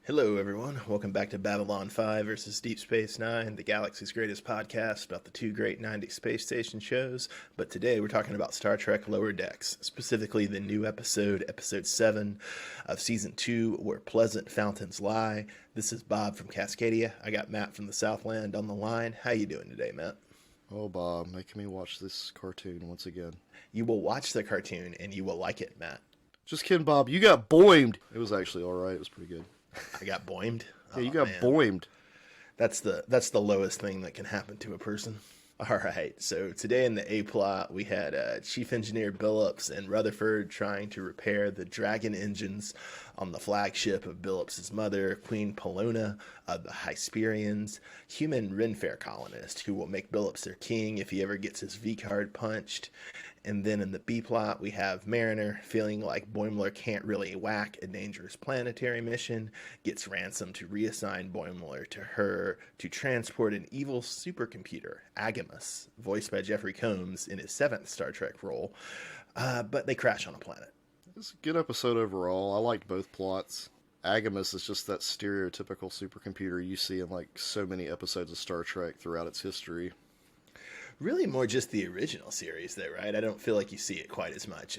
Hello, everyone. Welcome back to Babylon 5 versus Deep Space Nine, the galaxy's greatest podcast about the two great 90s space station shows. But today we're talking about Star Trek Lower Decks, specifically the new episode, Episode 7 of Season 2, Where Pleasant Fountains Lie. This is Bob from Cascadia. I got Matt from the Southland on the line. How you doing today, Matt? Oh, Bob, making me watch this cartoon once again. You will watch the cartoon and you will like it, Matt. Just kidding, Bob. You got boimed. It was actually all right. It was pretty good. I got boimed. Yeah, you got boimed. That's the lowest thing that can happen to a person. All right, so today in the A plot, we had Chief Engineer Billups and Rutherford trying to repair the Dragon engines on the flagship of Billups's mother, Queen Polona of the Hysperians, human Renfair colonist who will make Billups their king if he ever gets his V card punched. And then in the B plot, we have Mariner feeling like Boimler can't really whack a dangerous planetary mission, gets ransomed to reassign Boimler to her to transport an evil supercomputer, Agamus, voiced by Jeffrey Combs in his seventh Star Trek role, but they crash on a planet. It's a good episode overall. I liked both plots. Agamus is just that stereotypical supercomputer you see in like so many episodes of Star Trek throughout its history. Really more just the original series though, right? I don't feel like you see it quite as much,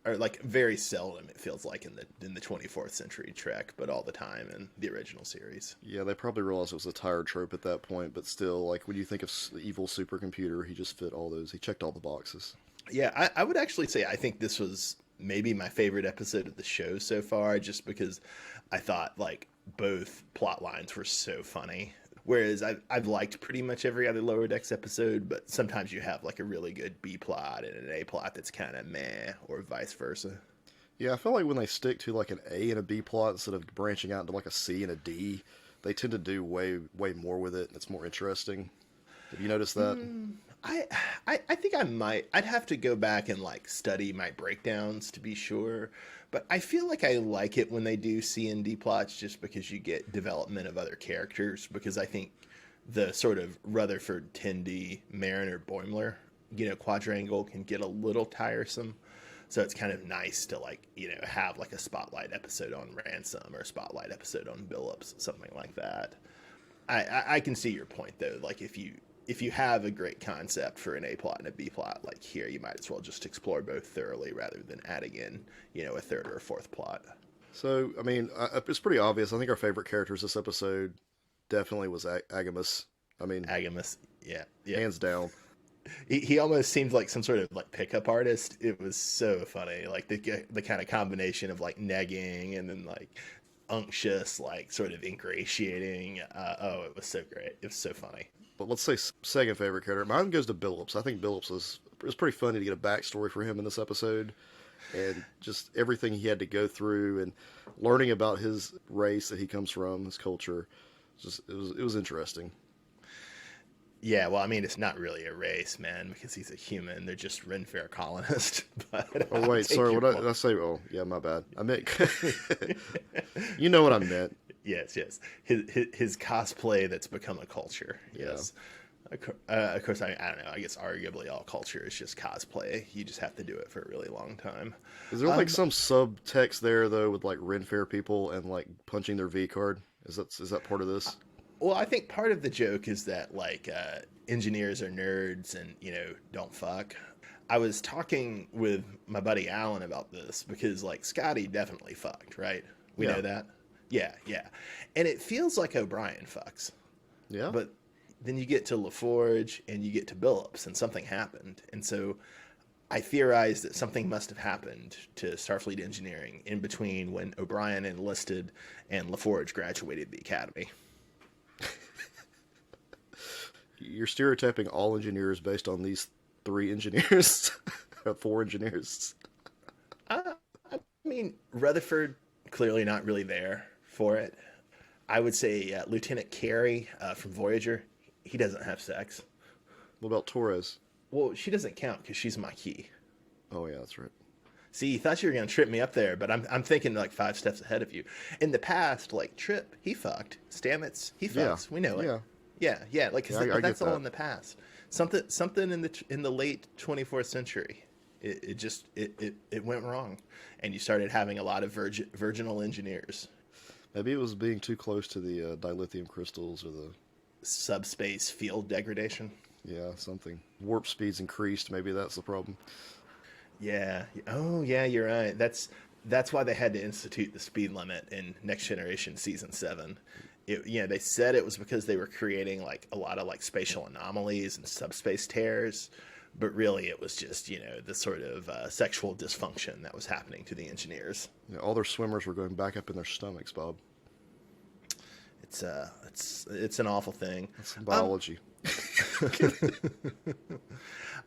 or like very seldom it feels like in the 24th century Trek, but all the time in the original series. Yeah, they probably realized it was a tired trope at that point, but still, like when you think of the evil supercomputer, he just fit all those. He checked all the boxes. Yeah, I would actually say I think this was maybe my favorite episode of the show so far, just because I thought like both plot lines were so funny. Whereas I've liked pretty much every other Lower Decks episode, but sometimes you have like a really good B plot and an A plot that's kind of meh, or vice versa. Yeah, I feel like when they stick to like an A and a B plot instead of branching out into like a C and a D, they tend to do way more with it. It's more interesting. Have you noticed that? I think I might. I'd have to go back and like study my breakdowns to be sure. But I feel like I like it when they do C and D plots just because you get development of other characters. Because I think the sort of Rutherford, Tendi, Mariner, Boimler, quadrangle can get a little tiresome. So it's kind of nice to like, have like a spotlight episode on Ransom or a spotlight episode on Billups, something like that. I can see your point though. Like if you have a great concept for an A plot and a B plot, like here, you might as well just explore both thoroughly rather than adding in, a third or a fourth plot. So, I mean, it's pretty obvious. I think our favorite characters this episode definitely was Agamus. I mean, Agamus, yeah. hands down. He almost seemed like some sort of like pickup artist. It was so funny, like the kind of combination of like negging and then like unctuous, like sort of ingratiating. It was so great. It was so funny. But let's say second favorite character. Mine goes to Billups. I think Billups was pretty funny to get a backstory for him in this episode, and just everything he had to go through and learning about his race that he comes from, his culture. It was interesting. Yeah, well, I mean, it's not really a race, man, because he's a human. They're just Renfair colonists. But Oh wait, sorry. What did I say? Oh yeah, my bad. I meant you know what I meant. Yes. His cosplay that's become a culture. Yes. Of course, I don't know. I guess arguably all culture is just cosplay. You just have to do it for a really long time. Is there like some subtext there though with like Renfair people and like punching their V card? Is that part of this? Well, I think part of the joke is that like engineers are nerds and don't fuck. I was talking with my buddy Alan about this because like Scotty definitely fucked, right? We know that. Yeah. And it feels like O'Brien fucks. Yeah. But then you get to LaForge and you get to Billups and something happened. And so I theorized that something must have happened to Starfleet Engineering in between when O'Brien enlisted and LaForge graduated the academy. You're stereotyping all engineers based on these three engineers, or four engineers. I mean, Rutherford clearly not really there for it. I would say Lieutenant Carey from Voyager, he doesn't have sex. What about Torres? Well, she doesn't count because she's Maquis. Oh yeah, that's right. See, you thought you were going to trip me up there, but I'm thinking like 5 steps ahead of you. In the past, like Trip, he fucked. Stamets, he fucks. Yeah. We know it. Yeah. Like that's all in the past. Something in the late 24th century. It went wrong, and you started having a lot of virginal engineers. Maybe it was being too close to the dilithium crystals or the Subspace field degradation. yeah something. Warp speed's increased. Maybe that's the problem. Yeah. Oh, yeah, you're right. That's why they had to institute the speed limit in Next Generation Season 7. They said it was because they were creating like a lot of like spatial anomalies and subspace tears, but really it was just, the sort of sexual dysfunction that was happening to the engineers. All their swimmers were going back up in their stomachs, Bob. It's an awful thing. That's biology.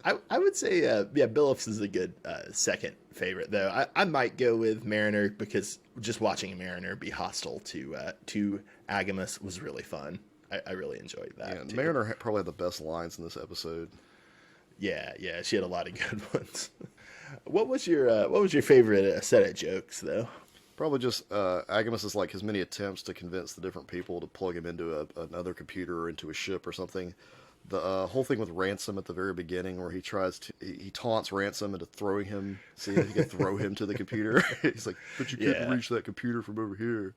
I would say, Billups is a good second favorite, though. I might go with Mariner because just watching Mariner be hostile to Agamus was really fun. I really enjoyed that. Yeah, too. Mariner probably had the best lines in this episode. Yeah, she had a lot of good ones. What was your favorite set of jokes, though? Probably just Agamus is like his many attempts to convince the different people to plug him into another computer or into a ship or something. The whole thing with Ransom at the very beginning, where he taunts Ransom into throwing him, see if he can throw him to the computer. He's like, "But you couldn't reach that computer from over here."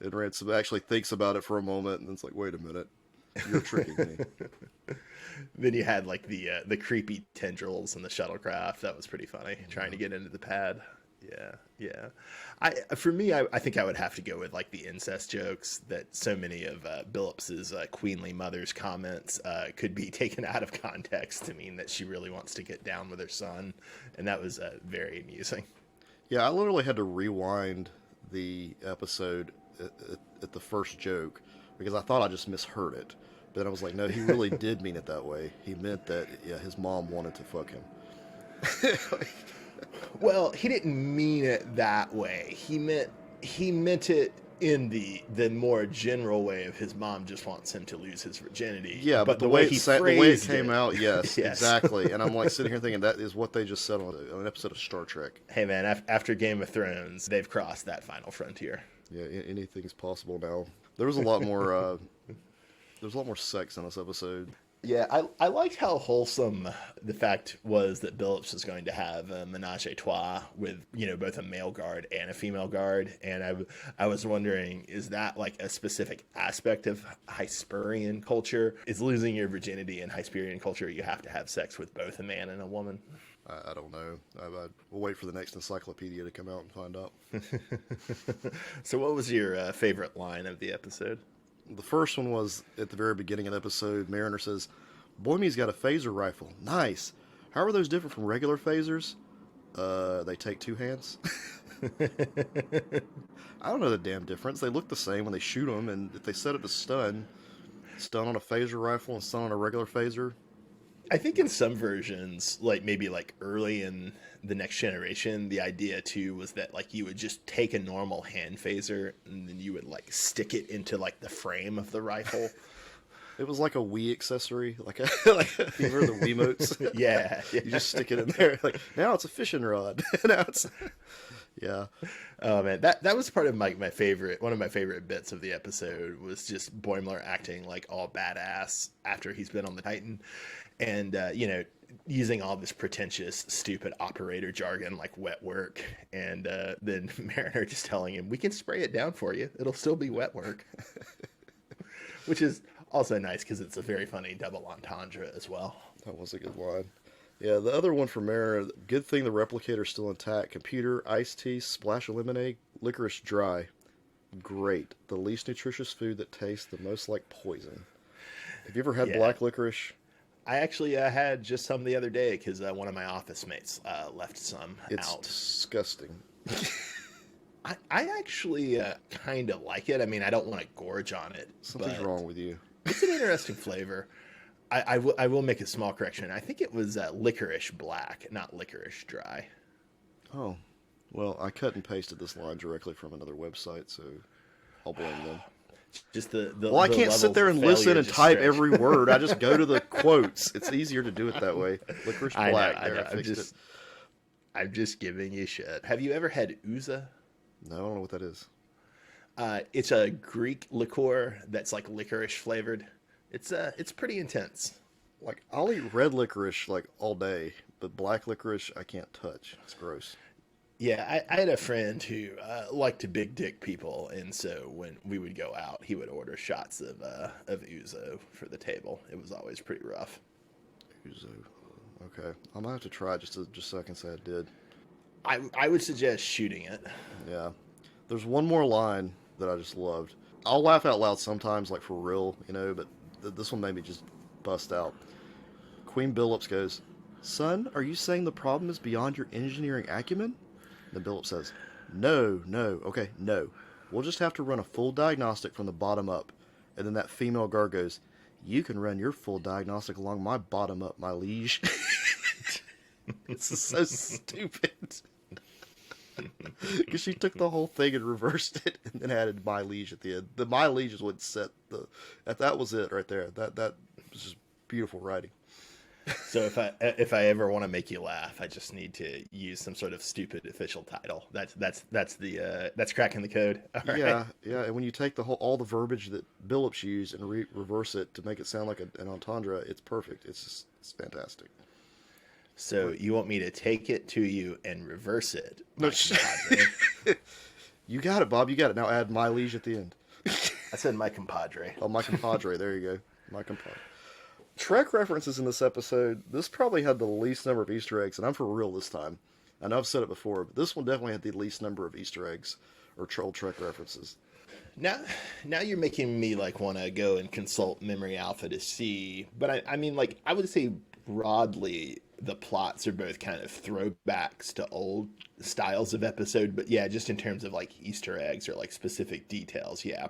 And Ransom actually thinks about it for a moment, and it's like, "Wait a minute, you're tricking me." Then you had like the creepy tendrils in the shuttlecraft. That was pretty funny, trying to get into the pad. Yeah. I think I would have to go with like the incest jokes that so many of Billups's queenly mother's comments could be taken out of context to mean that she really wants to get down with her son, and that was very amusing. Yeah, I literally had to rewind the episode at the first joke because I thought I just misheard it. But then I was like, no, he really did mean it that way. He meant that his mom wanted to fuck him. Well, he didn't mean it that way. He meant it in the more general way of his mom just wants him to lose his virginity. Yeah, but the way it came out, yes, exactly. And I'm like sitting here thinking that is what they just said on an episode of Star Trek. Hey man, after Game of Thrones, they've crossed that final frontier. Yeah, anything's possible now. There was a lot more. There's a lot more sex in this episode. Yeah, I liked how wholesome the fact was that Billups was going to have a menage a trois with, both a male guard and a female guard. And I was wondering, is that like a specific aspect of Hysperian culture? Is losing your virginity in Hysperian culture, you have to have sex with both a man and a woman? I don't know. We'll wait for the next encyclopedia to come out and find out. So what was your favorite line of the episode? The first one was at the very beginning of the episode. Mariner says, "Boymie's got a phaser rifle. Nice. How are those different from regular phasers?" They take two hands. I don't know the damn difference. They look the same when they shoot them, and if they set it to stun on a phaser rifle and stun on a regular phaser. I think in some versions, like maybe like early in the Next Generation, the idea too was that like you would just take a normal hand phaser and then you would like stick it into like the frame of the rifle. It was like a Wii accessory, like you remember the Wiimotes? Yeah. You just stick it in there. Like now it's a fishing rod. Now it's yeah. Oh man, that was part of one of my favorite bits of the episode was just Boimler acting like all badass after he's been on the Titan. And, using all this pretentious, stupid operator jargon like wet work. And then Mariner just telling him, we can spray it down for you. It'll still be wet work. Which is also nice because it's a very funny double entendre as well. That was a good line. Yeah, the other one from Mariner, good thing the replicator's still intact. Computer, iced tea, splash of lemonade, licorice dry. Great. The least nutritious food that tastes the most like poison. Have you ever had black licorice? I actually had just some the other day because one of my office mates left some out. It's disgusting. I actually kind of like it. I mean, I don't want to gorge on it. Something's wrong with you. It's an interesting flavor. I will make a small correction. I think it was licorice black, not licorice dry. Oh. Well, I cut and pasted this line directly from another website, so I'll blame them. Just well, I can't sit there and listen and type every word. I just go to the quotes. It's easier to do it that way. Licorice black. I know. I'm just giving you shit. Have you ever had ouzo? No, I don't know what that is. It's a Greek liqueur that's like licorice flavored. It's pretty intense. Like I'll eat red licorice like all day, but black licorice I can't touch. It's gross. Yeah, I had a friend who liked to big dick people, and so when we would go out, he would order shots of ouzo for the table. It was always pretty rough. Uzo. Okay, I might have to try it just so I can say I did. I would suggest shooting it. Yeah. There's one more line that I just loved. I'll laugh out loud sometimes, like for real, but this one made me just bust out. Queen Billups goes, "Son, are you saying the problem is beyond your engineering acumen?" And then Billups says, "No, no, okay, no. We'll just have to run a full diagnostic from the bottom up." And then that female guard goes, "You can run your full diagnostic along my bottom up, my liege." It's just so stupid. Because she took the whole thing and reversed it, and then added "my liege" at the end. The "my liege" is what set the. That was it right there. That was just beautiful writing. So if I ever want to make you laugh, I just need to use some sort of stupid official title. That's cracking the code. All right. Yeah. And when you take all the verbiage that Billups used and reverse it to make it sound like an entendre, it's perfect. It's fantastic. So you want me to take it to you and reverse it? No, Compadre? You got it, Bob. You got it. Now add "my liege" at the end. I said my compadre. Oh, my compadre. There you go. My compadre. Trek references in this episode. This probably had the least number of Easter eggs, and I'm for real this time. I know I've said it before, but this one definitely had the least number of Easter eggs or old Trek references. Now you're making me like want to go and consult Memory Alpha to see. But I mean, like I would say broadly, the plots are both kind of throwbacks to old styles of episode. But yeah, just in terms of like Easter eggs or like specific details, yeah,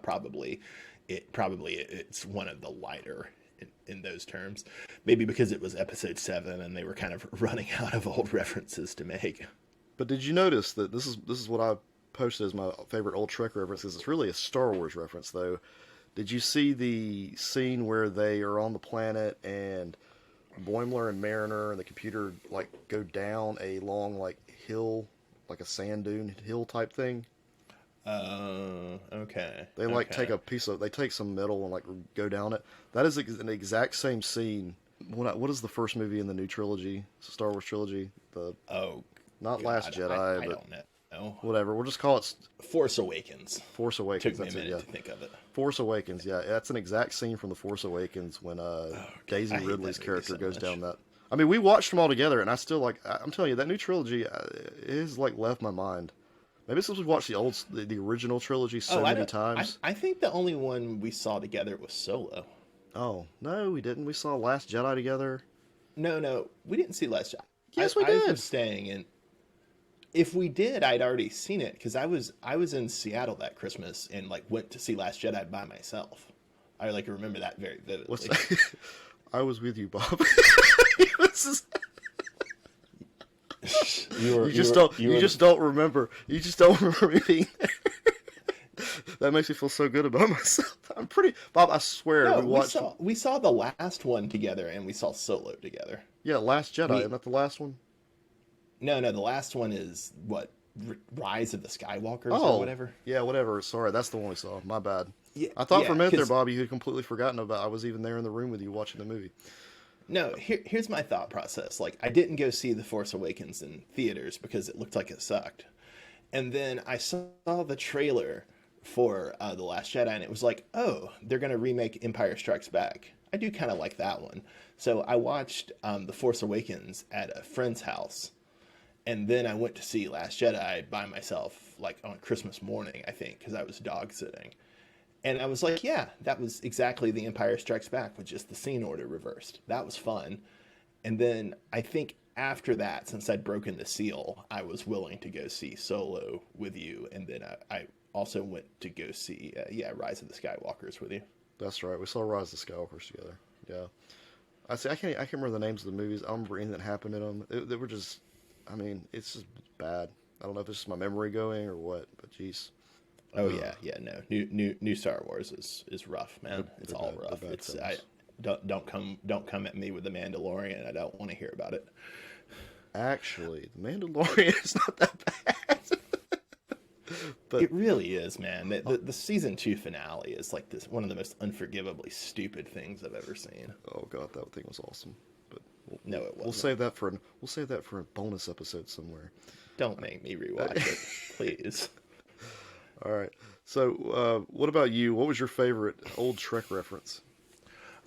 it's one of the lighter in those terms. Maybe because it was episode 7 and they were kind of running out of old references to make. But did you notice that this is what I posted as my favorite old Trek references? It's really a Star Wars reference, though. Did you see the scene where they are on the planet and Boimler and Mariner and the computer like go down a long like hill, like a sand dune hill type thing? Okay. They like they take some metal and like go down it. That is an exact same scene. What is the first movie in the new trilogy, Star Wars trilogy? Oh, Not God, Last Jedi, I but don't know. whatever. We'll just call it Force Awakens. Force Awakens. Took me a That's it. minute Yeah, to think of it. Force Awakens. Yeah, that's an exact scene from the Force Awakens when Daisy I hate Ridley's that movie character so goes much. down that. I mean, we watched them all together, and I still I'm telling you, that new trilogy is like left my mind. Maybe it's because we watched the original trilogy so many times. I think the only one we saw together was Solo. Oh no, we didn't. We saw Last Jedi together. No, we didn't see Last Jedi. Yes, we I did. was staying in. If we did, I'd already seen it because I was in Seattle that Christmas and like went to see Last Jedi by myself. I like remember that very vividly. What's that? I was with you, Bob. You just don't remember. You just don't remember me being there. That makes me feel so good about myself. Bob, I swear No, we watched. we saw the last one together and we saw Solo together. Yeah, Last Jedi. Isn't that the last one? No, the last one is what Rise of the Skywalkers or whatever. Yeah, whatever. Sorry, that's the one we saw. My bad. Yeah, I thought for a minute there, 'cause- Bobby, you had completely forgotten about I was even there in the room with you watching the movie. No, here's my thought process. Like, I didn't go see The Force Awakens in theaters because it looked like it sucked. And then I saw the trailer for The Last Jedi, and it was like, oh, they're going to remake Empire Strikes Back. I do kind of like that one. So I watched The Force Awakens at a friend's house. And then I went to see Last Jedi by myself, like on Christmas morning, I think, because I was dog sitting. And I was like, yeah, that was exactly The Empire Strikes Back with just the scene order reversed. That was fun. And then I think after that, since I'd broken the seal, I was willing to go see Solo with you. And then I also went to go see, Rise of the Skywalkers with you. That's right. We saw Rise of the Skywalkers together. Yeah. I can't remember the names of the movies. I don't remember anything that happened in them. They were just, I mean, it's just bad. I don't know if it's just my memory going or what, but jeez. Oh yeah, no. New Star Wars is rough, man. It's all rough. It's don't come at me with the Mandalorian. I don't want to hear about it. Actually, the Mandalorian is not that bad. But it really is, man. The season 2 finale is like this one of the most unforgivably stupid things I've ever seen. oh god, that thing was awesome. But No, it We'll wasn't. save that for a bonus episode somewhere. Don't make me rewatch it, please. All right. So, what about you? What was your favorite old Shrek reference?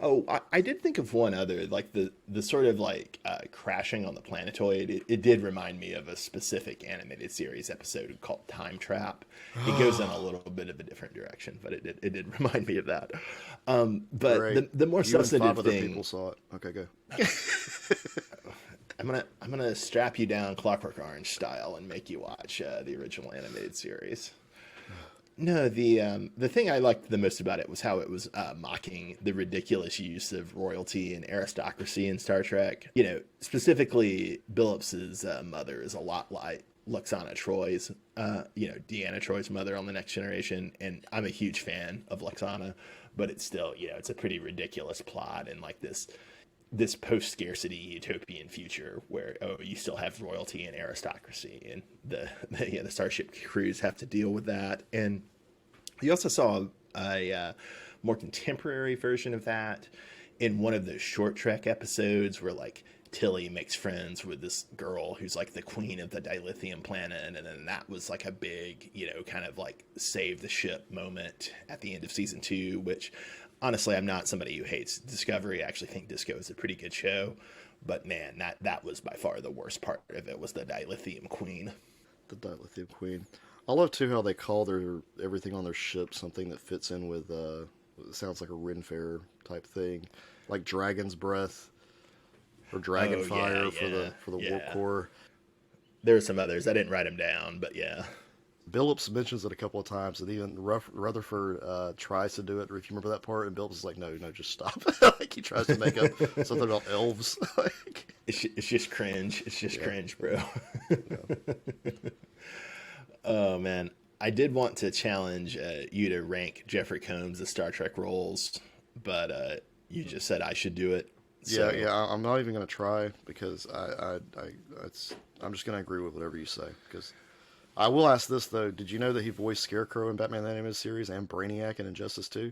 Oh, I did think of one other, like the sort of like crashing on the planetoid. It did remind me of a specific animated series episode called Time Trap. It goes in a little bit of a different direction, but it did remind me of that. But Great. the more You and five substantive other thing, people saw it. Okay, go. I'm gonna strap you down Clockwork Orange style and make you watch the original animated series. No, the thing I liked the most about it was how it was mocking the ridiculous use of royalty and aristocracy in Star Trek. You know, specifically, Billups's mother is a lot like Luxana Troy's, Deanna Troy's mother on The Next Generation, and I'm a huge fan of Luxana, but it's still, it's a pretty ridiculous plot and like this post-scarcity utopian future where you still have royalty and aristocracy, and the starship crews have to deal with that. And you also saw a more contemporary version of that in one of those short Trek episodes where like Tilly makes friends with this girl who's like the queen of the dilithium planet, and then that was like a big kind of like save the ship moment at the end of season 2, which honestly, I'm not somebody who hates Discovery. I actually think Disco is a pretty good show. But man, that was by far the worst part of it, was the Dilithium Queen. The Dilithium Queen. I love too how they call everything on their ship something that fits in with it sounds like a Ren Fair type thing, like Dragon's Breath or Dragon Fire for the Warp Core. There are some others. I didn't write them down, but yeah. Billups mentions it a couple of times, and even Rutherford tries to do it. If you remember that part, and Billups is like, "No, just stop!" Like he tries to make up something about elves. Like, it's just cringe. It's just cringe, bro. yeah. Oh man, I did want to challenge you to rank Jeffrey Combs' Star Trek roles, but you just said I should do it. So. Yeah. I'm not even gonna try because I'm just gonna agree with whatever you say because. I will ask this though: did you know that he voiced Scarecrow in Batman the Animated Series and Brainiac in Injustice 2?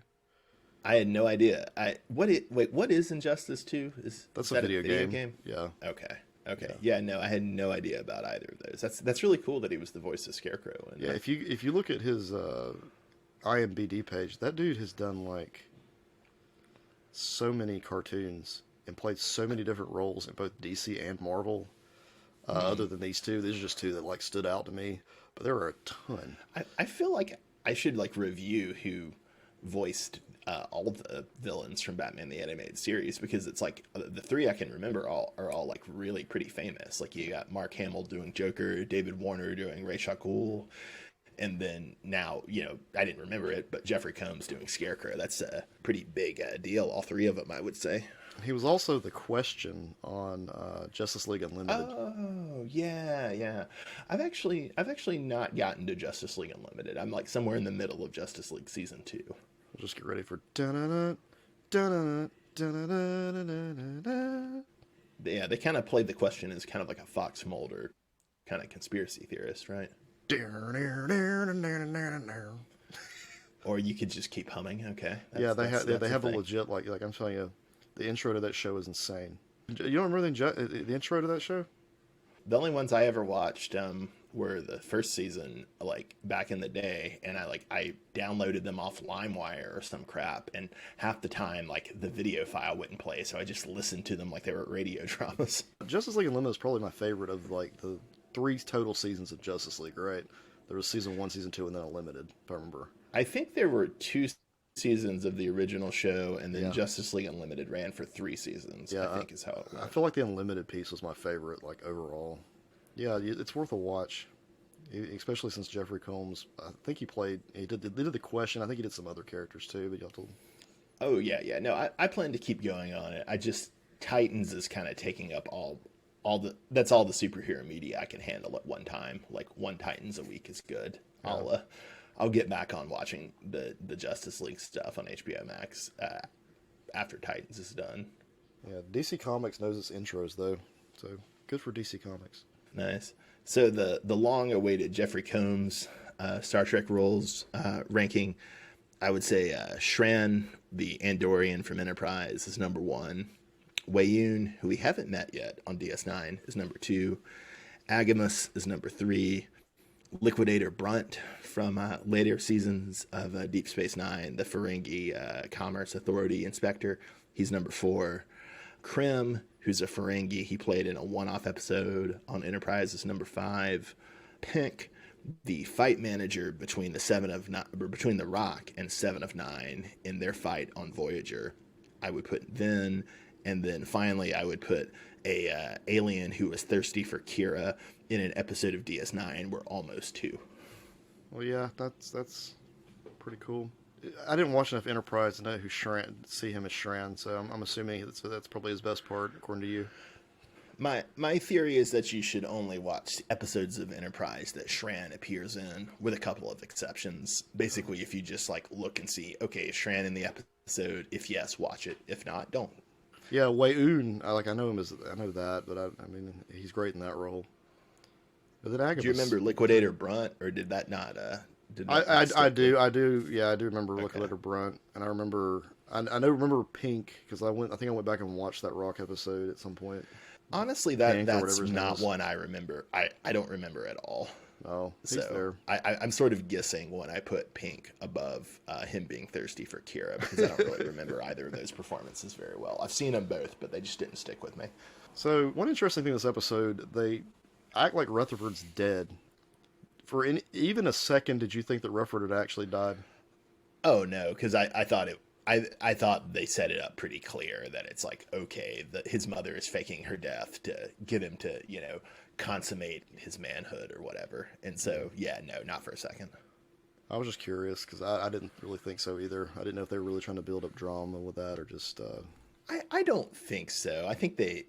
I had no idea. What is Injustice 2? That's a video game. Yeah. Okay. Yeah. No, I had no idea about either of those. That's really cool that he was the voice of Scarecrow. Yeah. If you look at his IMDb page, that dude has done like so many cartoons and played so many different roles in both DC and Marvel. Other than these two, these are just two that like stood out to me, but there are a ton. I feel like I should like review who voiced all the villains from Batman the Animated Series, because it's like the three I can remember are all like really pretty famous. Like you got Mark Hamill doing Joker, David Warner doing Ra's al Ghul, and then now I didn't remember it, but Jeffrey Combs doing Scarecrow. That's a pretty big deal. All three of them, I would say. He was also the Question on Justice League Unlimited. Oh, yeah. I've actually not gotten to Justice League Unlimited. I'm like somewhere in the middle of Justice League season 2. We'll just get ready for da-da-da, da-da-da, da-da-da-da-da-da. Yeah, they kind of played the Question as kind of like a Fox Mulder kind of conspiracy theorist, right? Or you could just keep humming. Okay. Yeah, they have a legit like I'm telling you. The intro to that show is insane. You don't remember the intro to that show? The only ones I ever watched were the first season, like back in the day, and I downloaded them off LimeWire or some crap, and half the time like the video file wouldn't play, so I just listened to them like they were radio dramas. Justice League Unlimited is probably my favorite of like the 3 total seasons of Justice League. Right? There was season 1, season 2, and then Unlimited. If I remember. I think there were 2 seasons of the original show, and then Justice League Unlimited ran for 3 seasons. I think is how it went. I feel like the Unlimited piece was my favorite, like overall. Yeah, it's worth a watch, especially since Jeffrey Combs. I think they did the Question. I think he did some other characters too, but you have to. Oh yeah. No, I plan to keep going on it. Titans is kind of taking up all that's all the superhero media I can handle at one time. Like one Titans a week is good. Yeah. I'll get back on watching the Justice League stuff on HBO Max after Titans is done. Yeah, DC Comics knows its intros though, so good for DC Comics. Nice. So the long-awaited Jeffrey Combs Star Trek roles ranking, I would say Shran, the Andorian from Enterprise, is number 1. Wayoon, who we haven't met yet on DS9, is number 2. Agamus is number 3. Liquidator Brunt from later seasons of Deep Space Nine, the Ferengi Commerce Authority inspector, he's number 4. Krim, who's a Ferengi, he played in a one-off episode on Enterprise, is number 5. Pink, the fight manager between between the Rock and Seven of Nine in their fight on Voyager, I would put Vin. And then finally, I would put a alien who was thirsty for Kira in an episode of DS9. We're almost 2. Well, yeah, that's pretty cool. I didn't watch enough Enterprise to know who see him as Shran, so I'm assuming that's probably his best part, according to you. My theory is that you should only watch episodes of Enterprise that Shran appears in, with a couple of exceptions. Basically, if you just like look and see, okay, is Shran in the episode? If yes, watch it. If not, don't. Yeah, Wayoon, I know that, but I mean, he's great in that role. But then Agabus, Do you remember Liquidator Brunt, or did that not? I do. Yeah, I do remember Liquidator Brunt, and I remember Pink because I think I went back and watched that Rock episode at some point. Honestly, that's not one I remember. I don't remember at all. Oh, he's so there. I'm sort of guessing when I put Pink above him being thirsty for Kira, because I don't really remember either of those performances very well. I've seen them both, but they just didn't stick with me. So one interesting thing in this episode, they act like Rutherford's dead. For even a second, did you think that Rutherford had actually died? Oh no, because I thought I thought they set it up pretty clear that it's like, okay, his mother is faking her death to get him to, consummate his manhood or whatever. And so, yeah, no, not for a second. I was just curious because I didn't really think so either. I didn't know if they were really trying to build up drama with that or just. I don't think so. I think the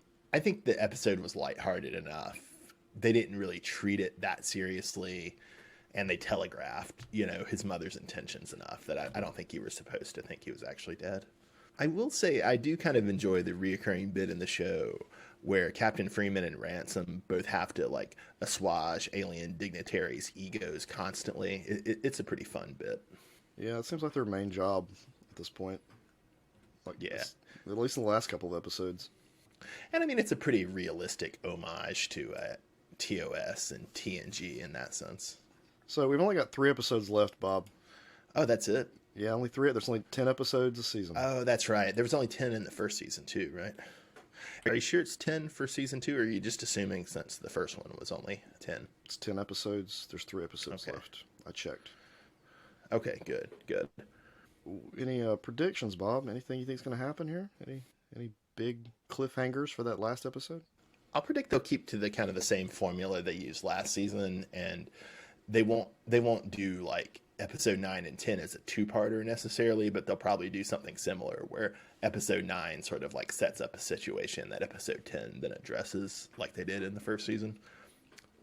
episode was lighthearted enough. They didn't really treat it that seriously, and they telegraphed, his mother's intentions enough that I don't think you were supposed to think he was actually dead. I will say I do kind of enjoy the reoccurring bit in the show where Captain Freeman and Ransom both have to assuage alien dignitaries' egos constantly. It's a pretty fun bit. Yeah, it seems like their main job at this point. Yeah. At least in the last couple of episodes. And I mean, it's a pretty realistic homage to TOS and TNG in that sense. So we've only got 3 episodes left, Bob. Oh, that's it? Yeah, only 3. There's only 10 episodes a season. Oh, that's right. There was only 10 in the first season, too, right? Are you sure it's 10 for season 2, or are you just assuming since the first one was only 10? It's 10 episodes. There's 3 episodes left. I checked. Okay, good. Any predictions, Bob? Anything you think is going to happen here? Any big cliffhangers for that last episode? I'll predict they'll keep to the kind of the same formula they used last season, and they won't do episode 9 and 10 as a 2-parter necessarily, but they'll probably do something similar where episode 9 sort of sets up a situation that episode 10 then addresses like they did in the first season.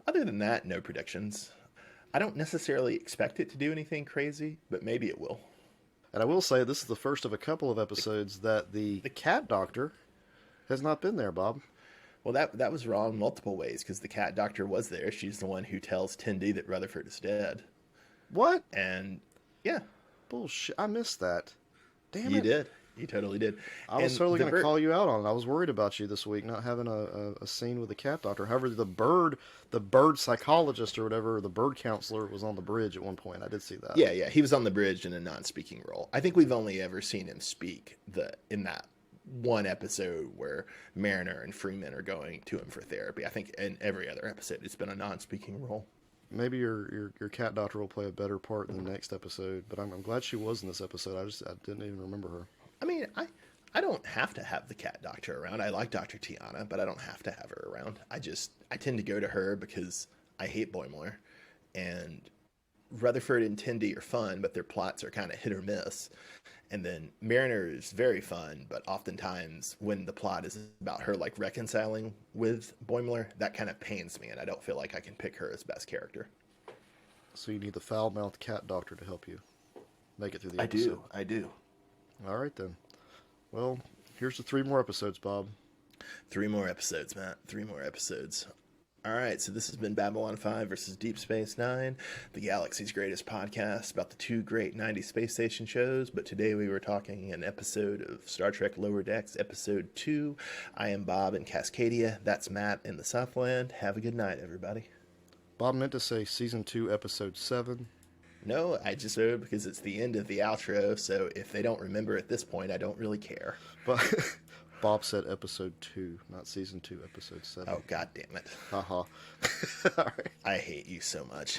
Other than that, no predictions. I don't necessarily expect it to do anything crazy, but maybe it will. And I will say this is the first of a couple of episodes that the cat doctor has not been there, Bob. Well, that was wrong multiple ways, because the cat doctor was there. She's the one who tells Tendi that Rutherford is dead. What? And, yeah. Bullshit. I missed that. Damn it. You did. You totally did. I was totally going to call you out on it. I was worried about you this week, not having a scene with the cat doctor. However, the bird psychologist or whatever, the bird counselor was on the bridge at one point. I did see that. Yeah. He was on the bridge in a non-speaking role. I think we've only ever seen him speak in that one episode where Mariner and Freeman are going to him for therapy. I think in every other episode it's been a non-speaking role. Maybe your cat doctor will play a better part in the next episode, but I'm glad she was in this episode. I didn't even remember her. I mean, I don't have to have the cat doctor around. I like Dr. Tiana, but I don't have to have her around. I tend to go to her because I hate Boimler, and Rutherford and Tendi are fun, but their plots are kind of hit or miss. And then Mariner is very fun, but oftentimes when the plot is about her reconciling with Boimler, that kind of pains me, and I don't feel like I can pick her as best character. So you need the foul-mouthed cat doctor to help you make it through the episode. I do. All right, then. Well, here's the 3 more episodes, Bob. 3 more episodes, Matt. 3 more episodes. All right, so this has been Babylon 5 versus Deep Space Nine, the galaxy's greatest podcast about the two great 90s space station shows. But today we were talking an episode of Star Trek Lower Decks, Episode 2. I am Bob in Cascadia. That's Matt in the Southland. Have a good night, everybody. Bob meant to say Season 2, Episode 7. No, I just wrote because it's the end of the outro, so if they don't remember at this point, I don't really care. But Bob said Episode 2, not Season 2, Episode 7. Oh, God damn it. Haha. All right. I hate you so much.